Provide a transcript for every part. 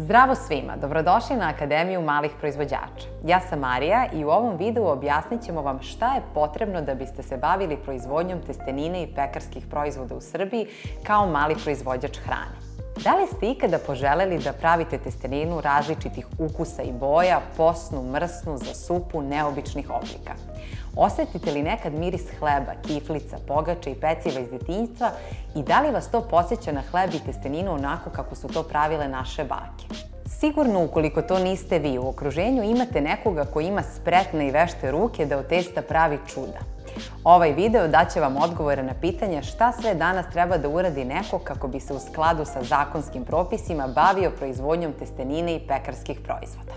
Zdravo svima, dobrodošli na Akademiju malih proizvođača. Ja sam Marija i u ovom videu objasnit ćemo vam šta je potrebno da biste se bavili proizvodnjom testenine i pekarskih proizvoda u Srbiji kao mali proizvođač hrane. Da li ste ikada poželeli da pravite testeninu različitih ukusa i boja, posnu, mrsnu, za supu, neobičnih oblika? Osetite li nekad miris hleba, kiflica, pogača i peciva iz detinjstva i da li vas to podsjeća na hleb i testeninu onako kako su to pravile naše bake? Sigurno, ukoliko to niste vi, u okruženju imate nekoga ko ima spretne i vešte ruke da od testa pravi čuda. Ovaj video daće vam odgovore na pitanja šta sve danas treba da uradi neko kako bi se u skladu sa zakonskim propisima bavio proizvodnjom testenine i pekarskih proizvoda.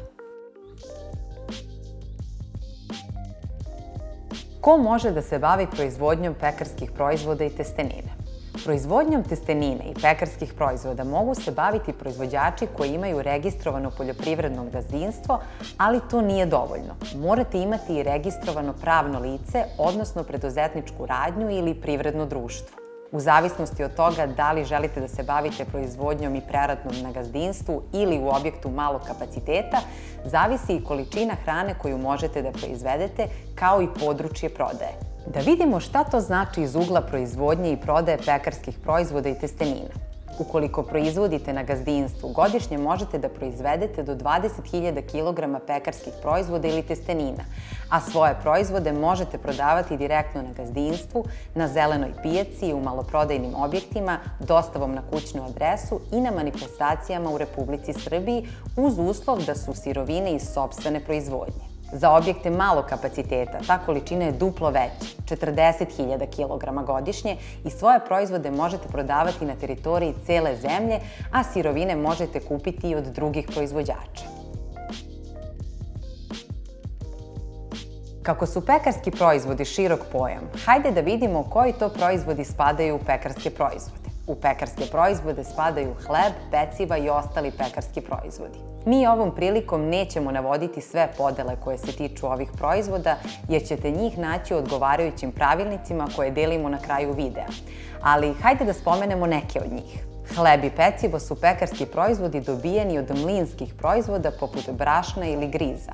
Ko može da se bavi proizvodnjom pekarskih proizvoda i testenine? Proizvodnjom testenine i pekarskih proizvoda mogu se baviti proizvođači koji imaju registrovano poljoprivredno gazdinstvo, ali to nije dovoljno. Morate imati i registrovano pravno lice, odnosno preduzetničku radnju ili privredno društvo. U zavisnosti od toga da li želite da se bavite proizvodnjom i preradom na gazdinstvu ili u objektu malog kapaciteta, zavisi i količina hrane koju možete da proizvedete, kao i područje prodaje. Da vidimo šta to znači iz ugla proizvodnje i prodaje pekarskih proizvoda i testenina. Ukoliko proizvodite na gazdinstvu, godišnje možete da proizvedete do 20.000 kg pekarskih proizvoda ili testenina, a svoje proizvode možete prodavati direktno na gazdinstvu, na zelenoj pijaci i u maloprodajnim objektima, dostavom na kućnu adresu i na manifestacijama u Republici Srbiji uz uslov da su sirovine iz sopstvene proizvodnje. Za objekte malog kapaciteta ta količina je duplo veća, 40.000 kg godišnje, i svoje proizvode možete prodavati na teritoriji cele zemlje, a sirovine možete kupiti i od drugih proizvođača. Kako su pekarski proizvodi širok pojam, hajde da vidimo koji to proizvodi spadaju u pekarske proizvode. U pekarske proizvode spadaju hleb, peciva i ostali pekarski proizvodi. Mi ovom prilikom nećemo navoditi sve podele koje se tiču ovih proizvoda, jer ćete njih naći u odgovarajućim pravilnicima koje delimo na kraju videa. Ali hajde da spomenemo neke od njih. Hleb i pecivo su pekarski proizvodi dobijeni od mlinskih proizvoda poput brašna ili griza,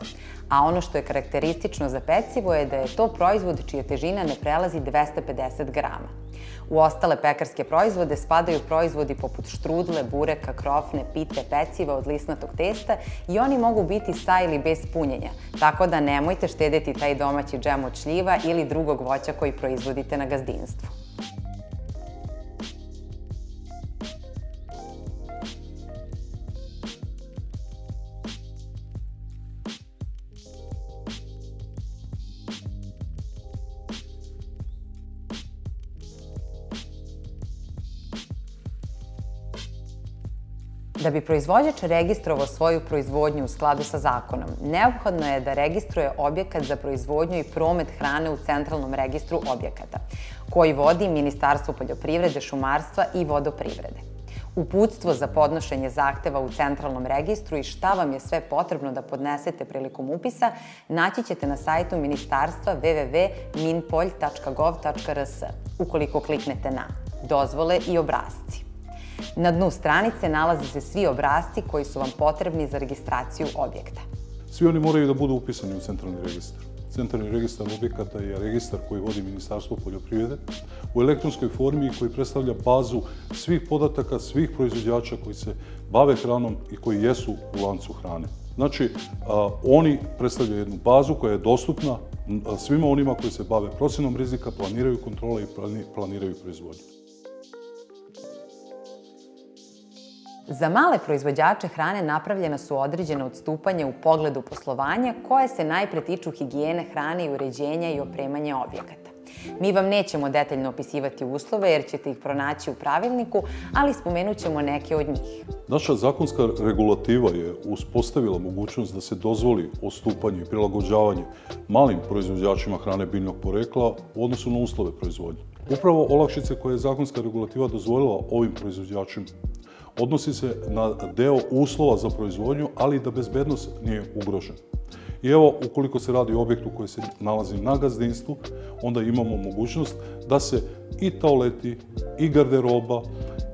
a ono što je karakteristično za pecivo je da je to proizvod čija težina ne prelazi 250 grama. U ostale pekarske proizvode spadaju proizvodi poput štrudle, bureka, krofne, pite, peciva od lisnatog testa i oni mogu biti sa ili bez punjenja, tako da nemojte štedeti taj domaći džem od šljiva ili drugog voća koji proizvodite na gazdinstvu. Da bi proizvođač registrovao svoju proizvodnju u skladu sa zakonom, neophodno je da registruje objekat za proizvodnju i promet hrane u Centralnom registru objekata, koji vodi Ministarstvo poljoprivrede, šumarstva i vodoprivrede. Uputstvo za podnošenje zahteva u Centralnom registru i šta vam je sve potrebno da podnesete prilikom upisa naći ćete na sajtu Ministarstva www.minpolj.gov.rs ukoliko kliknete na Dozvole i obrasci. Na dnu stranice nalaze se svi obrasci koji su vam potrebni za registraciju objekta. Svi oni moraju da budu upisani u Centralni registar. Centralni registar objekata je registar koji vodi Ministarstvo poljoprivrede u elektronskoj formi i koji predstavlja bazu svih podataka, svih proizvođača koji se bave hranom i koji jesu u lancu hrane. Znači, oni predstavljaju jednu bazu koja je dostupna svima onima koji se bave procenom rizika, planiraju kontrole i planiraju proizvodnju. Za male proizvođače hrane napravljena su određena odstupanja u pogledu poslovanja koje se najpre tiču higijene hrane i uređenja i opremanja objekata. Mi vam nećemo detaljno opisivati uslove jer ćete ih pronaći u pravilniku, ali spomenut ćemo neke od njih. Naša zakonska regulativa je uspostavila mogućnost da se dozvoli odstupanje i prilagođavanje malim proizvođačima hrane biljnog porekla u odnosu na uslove proizvodnje. Upravo olakšice koje je zakonska regulativa dozvolila ovim proizvođačima odnosi se na deo uslova za proizvodnju, ali i da bezbednost nije ugrožena. I evo, ukoliko se radi o objektu koji se nalazi na gazdinstvu, onda imamo mogućnost da se i toaleti, i garderoba,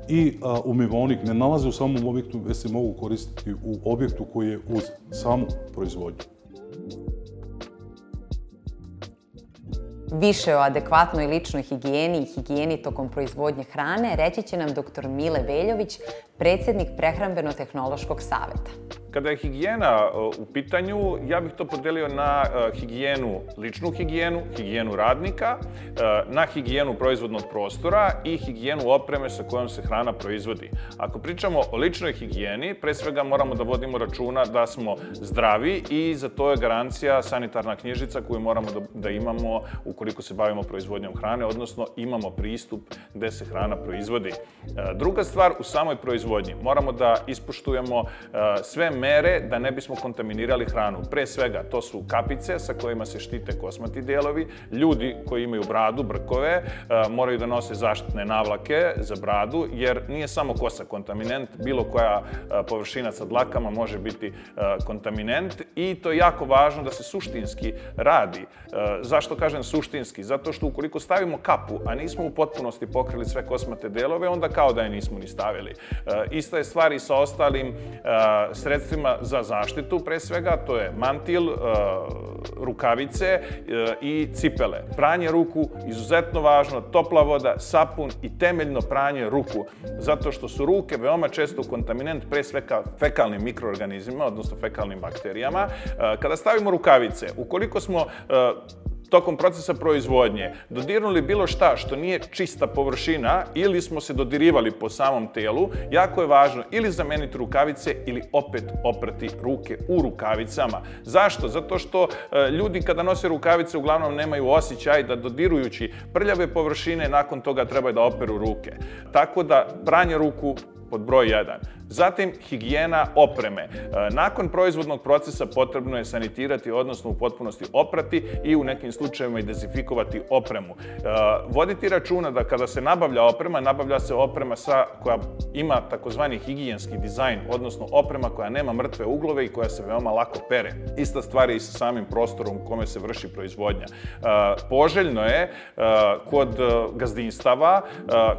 i umivaonik ne nalaze u samom objektu, već se mogu koristiti u objektu koji je uz samu proizvodnju. Više o adekvatnoj ličnoj higijeni i higijeni tokom proizvodnje hrane reći će nam dr. Mile Veljović, predsjednik Prehrambeno-tehnološkog saveta. Kada je higijena u pitanju, ja bih to podelio na higijenu, ličnu higijenu, higijenu radnika, na higijenu proizvodnog prostora i higijenu opreme sa kojom se hrana proizvodi. Ako pričamo o ličnoj higijeni, pre svega moramo da vodimo računa da smo zdravi i za to je garancija sanitarna knjižica koju moramo da imamo ukoliko se bavimo proizvodnjom hrane, odnosno imamo pristup gde se hrana proizvodi. Druga stvar, u samoj proizvodnji moramo da ispoštujemo sve mere da ne bismo kontaminirali hranu. Pre svega, to su kapice sa kojima se štite kosmati delovi. Ljudi koji imaju bradu, brkove, moraju da nose zaštitne navlake za bradu, jer nije samo kosa kontaminent, bilo koja površina sa dlakama može biti kontaminent i to je jako važno da se suštinski radi. Zašto kažem suštinski? Zato što ukoliko stavimo kapu, a nismo u potpunosti pokrili sve kosmate delove, onda kao da je nismo ni stavili. Ista je stvar i sa ostalim sredstvima za zaštitu, pre svega, to je mantil, rukavice i cipele. Pranje ruku, izuzetno važno, topla voda, sapun i temeljno pranje ruku, zato što su ruke veoma često kontaminent, pre svega fekalnim mikroorganizmima, odnosno fekalnim bakterijama. Kada stavimo rukavice, ukoliko smo tokom procesa proizvodnje dodirnuli bilo šta što nije čista površina ili smo se dodirivali po samom telu, jako je važno ili zameniti rukavice ili opet oprati ruke u rukavicama. Zašto? Zato što ljudi kada nose rukavice uglavnom nemaju osjećaj da dodirujući prljave površine nakon toga treba da operu ruke. Tako da pranje ruku pod broj 1. Zatim, higijena opreme. Nakon proizvodnog procesa potrebno je sanitirati, odnosno u potpunosti oprati i u nekim slučajevima i dezinfikovati opremu. Voditi računa da kada se nabavlja se oprema koja ima takozvani higijenski dizajn, odnosno oprema koja nema mrtve uglove i koja se veoma lako pere. Ista stvar je i sa samim prostorom u kome se vrši proizvodnja. Poželjno je kod gazdinstava,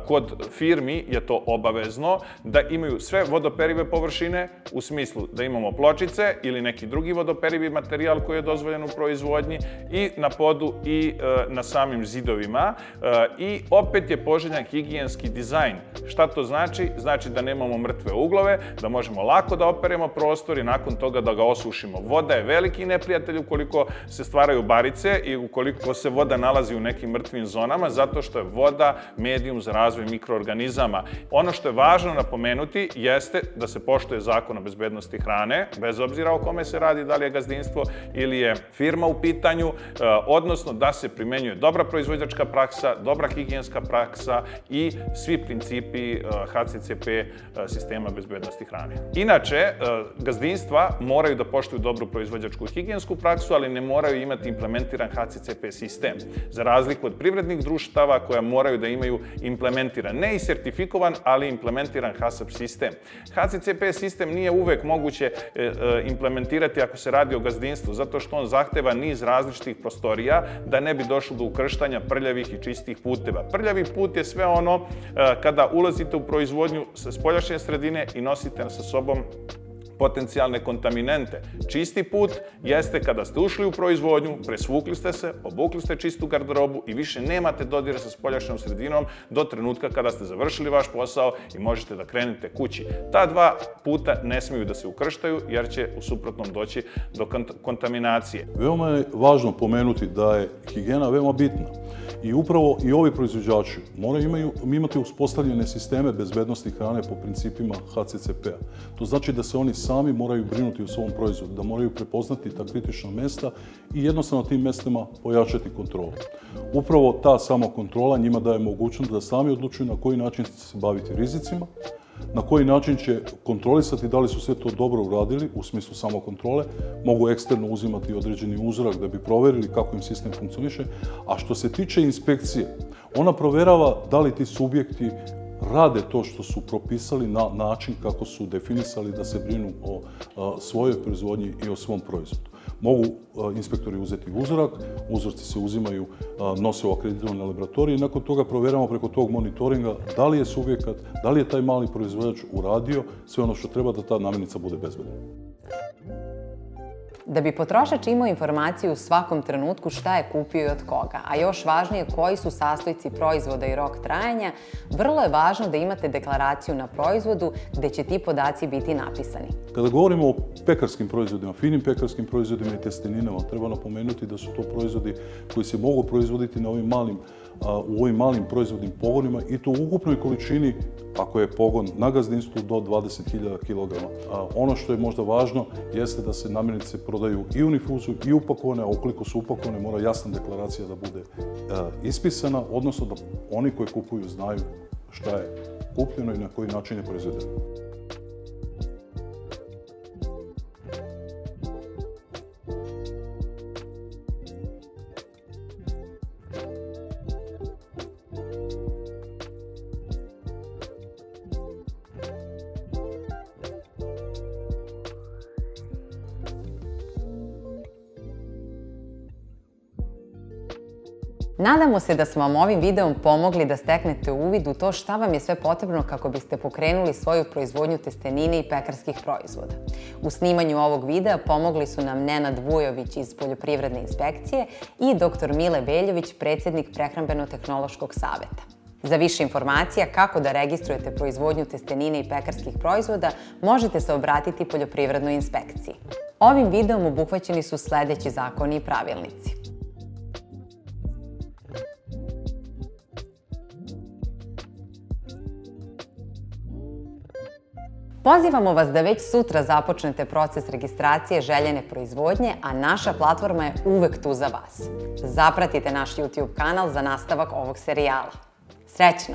kod firmi je to obavezno, da imaju sve vodoperive površine, u smislu da imamo pločice ili neki drugi vodoperivi materijal koji je dozvoljen u proizvodnji i na podu i na samim zidovima. I opet je poželjan higijenski dizajn. Šta to znači? Znači da nemamo mrtve uglove, da možemo lako da operemo prostor i nakon toga da ga osušimo. Voda je veliki neprijatelj ukoliko se stvaraju barice i ukoliko se voda nalazi u nekim mrtvim zonama, zato što je voda medijum za razvoj mikroorganizama. Ono što je važno napomenuti jeste da se poštuje zakon o bezbednosti hrane, bez obzira o kome se radi, da li je gazdinstvo ili je firma u pitanju, odnosno da se primenjuje dobra proizvođačka praksa, dobra higijenska praksa i svi principi HACCP sistema bezbednosti hrane. Inače, gazdinstva moraju da poštuju dobru proizvođačku i higijensku praksu, ali ne moraju imati implementiran HACCP sistem. Za razliku od privrednih društava koja moraju da imaju implementiran, ne i sertifikovan, ali implementiran HACCP sistem. HACCP sistem nije uvek moguće implementirati ako se radi o gazdinstvu, zato što on zahteva niz različitih prostorija da ne bi došlo do ukrštanja prljavih i čistih puteva. Prljavi put je sve ono kada ulazite u proizvodnju sa spoljašnje sredine i nosite sa sobom potencijalne kontaminente. Čisti put jeste kada ste ušli u proizvodnju, presvukli ste se, obukli ste čistu garderobu i više nemate dodira sa spoljašnjom sredinom do trenutka kada ste završili vaš posao i možete da krenete kući. Ta dva puta ne smiju da se ukrštaju jer će u suprotnom doći do kontaminacije. Veoma je važno pomenuti da je higijena veoma bitna i upravo i ovi proizvođači moraju imati uspostavljene sisteme bezbednosti hrane po principima HACCP-a. To znači da se oni sami moraju brinuti o svom proizvodu, da moraju prepoznati ta kritična mesta i jednostavno na tim mestima pojačati kontrolu. Upravo ta samokontrola njima daje mogućnost da sami odlučuju na koji način će se baviti rizicima, na koji način će kontrolisati da li su sve to dobro uradili u smislu samokontrole, mogu eksterno uzimati određeni uzorak da bi proverili kako im sistem funkcioniše, a što se tiče inspekcije, ona proverava da li ti subjekti rade to što su propisali na način kako su definisali da se brinu o svojoj proizvodnji i o svom proizvodu. Mogu inspektori uzeti uzorak, uzorci se uzimaju, nose u akreditovane laboratorije i nakon toga provjeramo preko tog monitoringa da li je subjekat, da li je taj mali proizvođač uradio sve ono što treba da ta namirnica bude bezbedna. Da bi potrošač imao informaciju u svakom trenutku šta je kupio i od koga, a još važnije koji su sastojci proizvoda i rok trajanja, vrlo je važno da imate deklaraciju na proizvodu gde će ti podaci biti napisani. Kada govorimo o pekarskim proizvodima, finim pekarskim proizvodima i testeninama, treba napomenuti da su to proizvodi koji se mogu proizvoditi na u ovim malim proizvodnim pogonima i to u ukupnoj količini, ako je pogon na gazdinstvu, do 20.000 kg. Ono što je možda važno jeste da se namirnice prodaju i u nifuzu i upakovane, a ukoliko su upakovane mora jasna deklaracija da bude ispisana, odnosno da oni koji kupuju znaju šta je kupljeno i na koji način je proizvedeno. Nadamo se da smo vam ovim videom pomogli da steknete uvid u to šta vam je sve potrebno kako biste pokrenuli svoju proizvodnju testenine i pekarskih proizvoda. U snimanju ovog videa pomogli su nam Nenad Vujović iz Poljoprivredne inspekcije i dr. Mile Veljović, predsjednik Prehrambeno-tehnološkog saveta. Za više informacija kako da registrujete proizvodnju testenine i pekarskih proizvoda možete se obratiti Poljoprivrednoj inspekciji. Ovim videom obuhvaćeni su sledeći zakoni i pravilnici. Pozivamo vas da već sutra započnete proces registracije željene proizvodnje, a naša platforma je uvek tu za vas. Zapratite naš YouTube kanal za nastavak ovog serijala. Srećno!